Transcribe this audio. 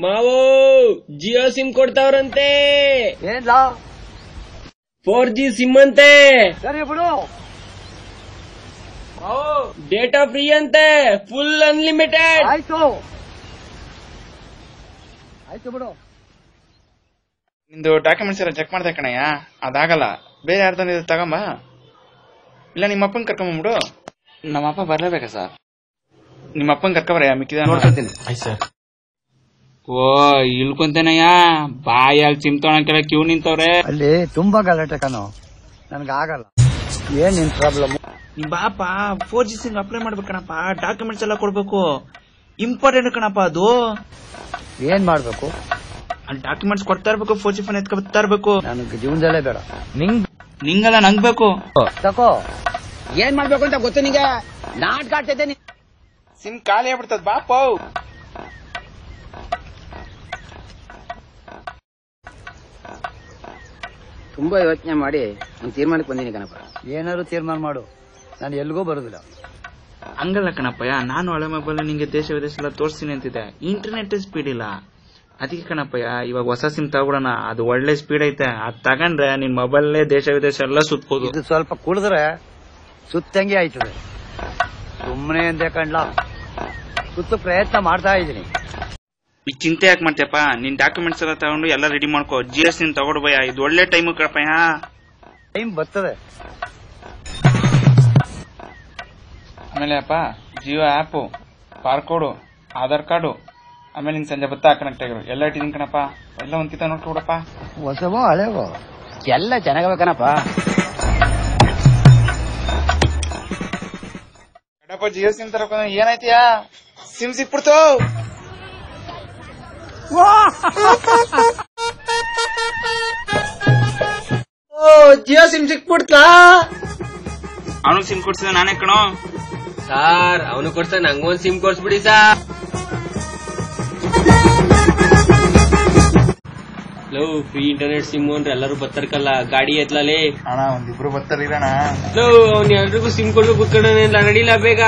Mao Jio sim ಕೊಡ್ತಾವ್ರಂತೆ. ಏನ್ಲ 4G sim ಅಂತೆ. ಸರಿ ಬಿಡು. ಡೇಟಾ ಫ್ರೀ ಅಂತೆ, ಫುಲ್ ಅನ್ಲಿಮಿಟೆಡ್. ಆಯ್ತು ಆಯ್ತು ಬಿಡು. ನಿಂದು ಡಾಕ್ಯುಮೆಂಟ್ಸ್ ಎಲ್ಲ ಚೆಕ್ ಮಾಡ್ದೆ ಕಣಯ್ಯ, ಅದಾಗಲ್ಲ. ಬೇರೆ ಯಾರ್ದು ತಗೊಂಬ, ಇಲ್ಲ ನಿಮ್ಮ ಅಪ್ಪನ್ ಕರ್ಕೊಂಬಂದ್ಬಿಡು. ನಮ್ಮ ಅಪ್ಪ ಬರ್ಲೇಬೇಕಾ ಸರ್? ನಿಮ್ಮ ಅಪ್ಪನ್ ಕರ್ಕೊಬರಯ್ಯ, ಮಿಕ್ಕಿದ ನೋಡ್ಕೊತೀನಿ. ಓ ಇಳ್ಕೊಂತೇನಯ್ಯ, ಬಾಯಲ್ಲಿ ಸಿಮ್ ತೊಗೊಳಕ್ಕೆಲ್ಲ ಕ್ಯೂ ನಿಂತವ್ರೆ. ಅಲ್ಲಿ ತುಂಬಾ ಗಲಾಟೆ ಕಣೋ, ನನ್ಗಾಗಲ್ಲ. ಏನ್ ನಿನ್ ಪ್ರಾಬ್ಲಮ್? ನಿಮ್ ಬಾಪ 4G ಸಿಮ್ ಅಪ್ಲೈ ಮಾಡ್ಬೇಕಣಪ್ಪ, ಡಾಕ್ಯುಮೆಂಟ್ಸ್ ಎಲ್ಲ ಕೊಡ್ಬೇಕು, ಇಂಪಾರ್ಟೆಂಟ್ ಕಣಪ್ಪ ಅದು. ಏನ್ ಮಾಡ್ಬೇಕು? ಅಲ್ಲಿ ಡಾಕ್ಯುಮೆಂಟ್ಸ್ ಕೊಡ್ತಾ ಇರ್ಬೇಕು, 4G ಫೋನ್ ಎತ್ಕೊತಾ ಇರ್ಬೇಕು. ನನಗೆ ಜೀವನದಲ್ಲೇ ಬೇಡ. ನಿಂಗಲ್ಲ ನಂಗ್ ಬೇಕು. ತಕೋ. ಏನ್ ಮಾಡ್ಬೇಕು ಅಂತ ಗೊತ್ತು ನಿಂಗೆ? ನಾಟಕ ಆಡ್ತಿದ್ದೆ. ಸಿಮ್ ಖಾಲಿ ಆಗ್ಬಿಡ್ತದ ಬಾಪ. ತುಂಬಾ ಯೋಚನೆ ಮಾಡಿ ಒಂದು ತೀರ್ಮಾನಕ್ಕೆ ಬಂದಿನಿ ಕಣಪ್ಪ. ಏನಾದ್ರು ತೀರ್ಮಾನ ಮಾಡು, ನಾನು ಎಲ್ಗೂ ಬರುದಿಲ್ಲ. ಹಂಗಲ್ಲ ಕಣಪ್ಪಯ್ಯ, ನಾನು ಹಳೆ ಮೊಬೈಲ್ ನಿಂಗೆ ದೇಶ ವಿದೇಶ ಎಲ್ಲ ತೋರಿಸ್ತೀನಿ ಅಂತಿದ್ದೆ. ಇಂಟರ್ನೆಟ್ ಸ್ಪೀಡ್ ಇಲ್ಲ, ಅದಕ್ಕೆ ಕಣಪ್ಪಯ್ಯ ಇವಾಗ ಹೊಸ ಸಿಮ್ ತಗೊಳೋಣ. ಅದು ಒಳ್ಳೆ ಸ್ಪೀಡ್ ಐತೆ, ಅದ್ ತಗೊಂಡ್ರೆ ನಿನ್ ಮೊಬೈಲ್ ದೇಶ ವಿದೇಶ ಎಲ್ಲ ಸುತ್ತಬಹುದು. ಇದು ಸ್ವಲ್ಪ ಕುಡಿದ್ರೆ ಸುತ್ತಂಗೆ ಆಯ್ತದೆ. ಸುಮ್ಮನೆ ಅಂದೆ ಕಣ್ಲ, ಸುತ್ತ ಪ್ರಯತ್ನ ಮಾಡ್ತಾ ಇದೀನಿ. ಈ ಚಿಂತೆ ಯಾಕೆ ಮಾಡ್ತೀಯಪ್ಪ? ನಿನ್ ಡಾಕ್ಯುಮೆಂಟ್ಸ್ ಎಲ್ಲ ತಗೊಂಡು ಎಲ್ಲ ರೆಡಿ ಮಾಡ್ಕೋ. GS ಸಿಮ್ ತಗೊಡು ಭಯ, ಇದು ಒಳ್ಳೆ ಟೈಮ್ ಕಣಪ್ಪಯ್ಯ. ಟೈಮ್ ಬರ್ತದೆ. ಆಮೇಲೆ ಅಪ್ಪ ಜಿಯೋ ಆ್ಯಪು, ಬಾರ್ಕೋಡು, ಆಧಾರ್ ಕಾರ್ಡು, ಆಮೇಲೆ ನಿನ್ ಸಂಜೆ ಬತ್ತಾ ಕನೆಕ್ಟ್ ಆಗಿರು ಎಲ್ಲ ಇಟ್ಟಿದ್ದೀನಿ ಕಣಪ್ಪ. ಎಲ್ಲ ಒಂದ್ಕಿತ ನೋಡ್ಕೊಡಪ್ಪ. ಹೊಸವೋ ಹಳೆವೋ ಎಲ್ಲ ಚೆನ್ನಾಗಬೇಕನಪ್ಪ. ಕಡಪ್ಪ ಜಿಯೋ ಸಿಮ್ ತರಕ ಏನಾಯ್ತಿಯಾ? ಸಿಮ್ ಸಿಕ್ಬಿಡ್ತು. ಜಿಯೋ ಸಿಮ್ ಸಿಕ್ಬಿಡ್ತಾ? ಅವನಿಗೆ ಸಿಮ್ ಕೊಡ್ಸಿದ ನಾನೇ ಕಣೋ. ಸಾರ್ ಅವನು ಕೊಡ್ಸ, ನಂಗೊಂದ್ ಸಿಮ್ ಕೊಡ್ಸ್ಬಿಡಿ sir. Love free internet sim ಅಂದ್ರೆ ಎಲ್ಲರೂ ಬತ್ತರ್ಕಲ್ಲ, ಗಾಡಿ ಎತ್ಲೇ ಅಣ್ಣ ಒಂದಿಬ್ರು ಬರ್ತಾರಿರೋಣ. ಲವ್ ಅವ್ನ ಎಲ್ರಿಗೂ ಸಿಮ್ ಕೊಡ್ಬೇಕು ಕಣ, ನಡಿಲ್ಲ ಬೇಗ.